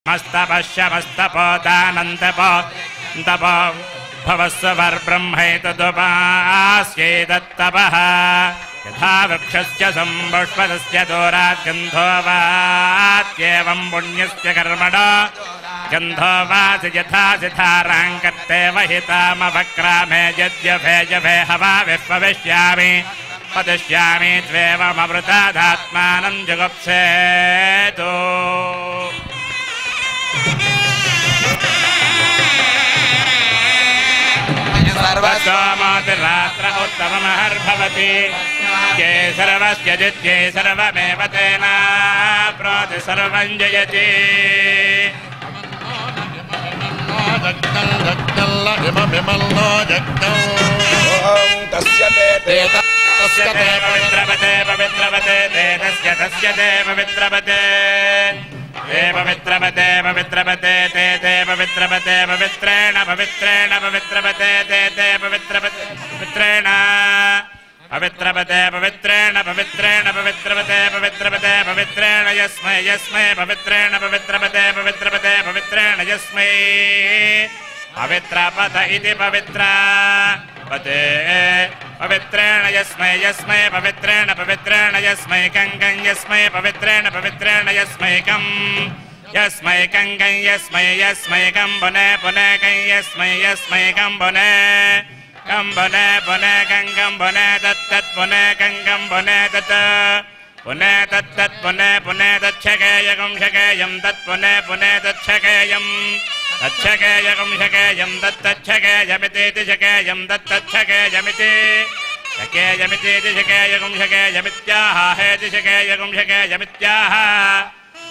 मस्तपश्यमस्तपोदानन्तपो तपो भवस्वर्ब्रह्मैतदुपास्यैतत्तपः यथा वृक्षस्य सम्पुष्पदस्य दोराद्गन्धो वात्येवं पुण्यस्य कर्मणो गन्धो वासि यथा सिताराङ्कर्ते वहितामवक्रामे यद्यभे हवा विश्वविष्यामि पदिष्यामि त्वेवममृतादात्मानं जुगुप्सेतु सर्वस्वामातिरात्र उत्तममहर्भवति ये सर्वस्य जित्ये सर्वमेव तेन प्रोति सर्वं जयति तस्य ते पवित्रवते पवित्रवते ते तस्य ते पवित्रवते ते पवित्रवते पवित्रवते ते ते पवित्रवते पवित्रेण पवित्रेण पवित्रवते ते ते पवित्रवते पवित्रेण पवित्रवते पवित्रेण पवित्रेण पवित्रवते पवित्रवते पवित्रेण यस्मै यस्मै पवित्रेण पवित्रवते पवित्रवते पवित्रेण यस्मै पवित्रपद इति पवित्रा पते पवित्रेण यस्मै यस्मै पवित्रेण पवित्रेण यस्मै कंकं यस्मै पवित्रेण पवित्रेण यस्मै कं यस्मै कंकं यस्मै यस्मै कं पुने पुने कं यस्मै यस्मै कं पुने पुने कंकं पुने तत्तत् पुने कंकं पुने तत् पुने तत्तत् पुने पुने तच्छकेयकं शकेयं तत् पुने पुने तच्छकेयं तच्छकेयकं शकेयं तत्तच्छकेयमिति शकेयं तत्तच्छकेयमिति शकेयमिति शकेयकं शकेयमित्याह हेति शकेयकं शकेयमित्याह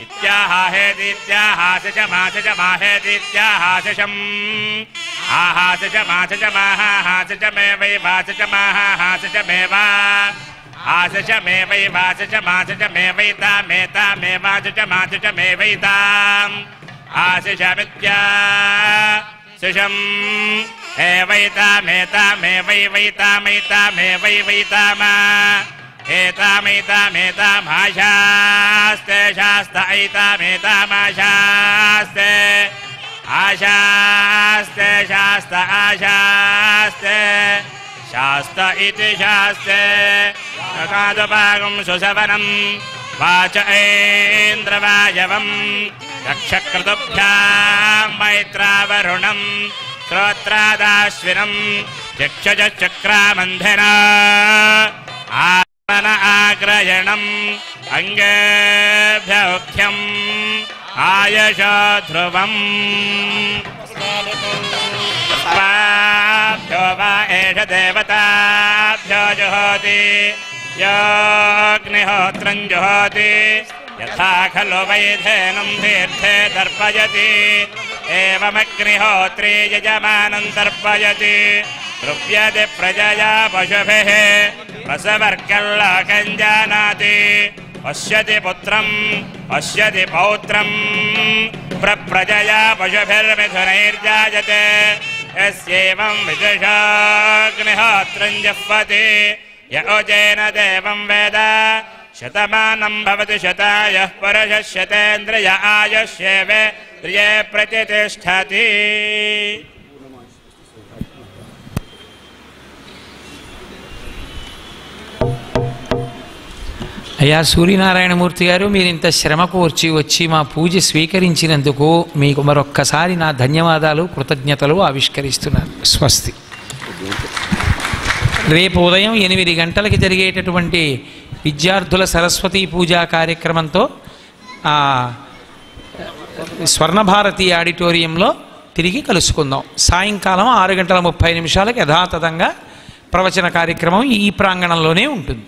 इत्याह हेतीत्याह शचमाशचमाहेतीत्याह शशम् आहा शचमाशचमाह हाशचमे वै वाशचमाह हाशचमेव आशचमे वै वाशचमाशचमे वैतामेतामे वाशचमाशचमे वैताम् आशिषमित्या शिशम् हे वैतामेतामे वै वैतामैतामे वै वैतामा एतामैतामेतामाशास्ते शास्त ऐतामेतामाशास्ते आशास्ते शास्त आशास्ते शास्त इति शास्ते कादपागं सुसवनं वाच ऐन्द्रवायवं रक्षकृतुभ्यां मैत्रावरुणं श्रोत्रादाश्विनं चक्षुचक्रामन्धिना आत्मन आग्रयणम् अङ्गेभ्य उख्यम् आयशो ध्रुवम् स्वाभ्यो वा एष देवताभ्यो जुहोति योऽग्निहोत्रं जुहोति यथा खलु वैधेनं तीर्थे तर्पयति एवमग्निहोत्री यजमानं तर्पयति तृप्यते प्रजया पशुभिः प्रसवर्गल्लोकं जानाति पश्यति पुत्रं पश्यति पौत्रं प्रजया पशुभिर्मिथुनैर्जायते यस्यैवं विदुषाग्निहोत्रं जुह्वति य उजेन देवं वेद शतमानं भवति शतायः पुरुषः शतेन्द्रिय आयुष्येवेन्द्रिये प्रतिष्ठति అయ్యా సూర్యనారాయణమూర్తి గారు, మీరు ఇంత శ్రమ కోర్చి వచ్చి మా పూజ స్వీకరించినందుకు మీకు మరొక్కసారి నా ధన్యవాదాలు కృతజ్ఞతలు ఆవిష్కరిస్తున్నాను. స్వస్తి. రేపు ఉదయం 8 గంటలకి జరిగేటటువంటి విద్యార్థుల సరస్వతీ పూజా కార్యక్రమంతో స్వర్ణభారతి ఆడిటోరియంలో తిరిగి కలుసుకుందాం. సాయంకాలం 6:30 యథాతథంగా ప్రవచన కార్యక్రమం ఈ ప్రాంగణంలోనే ఉంటుంది.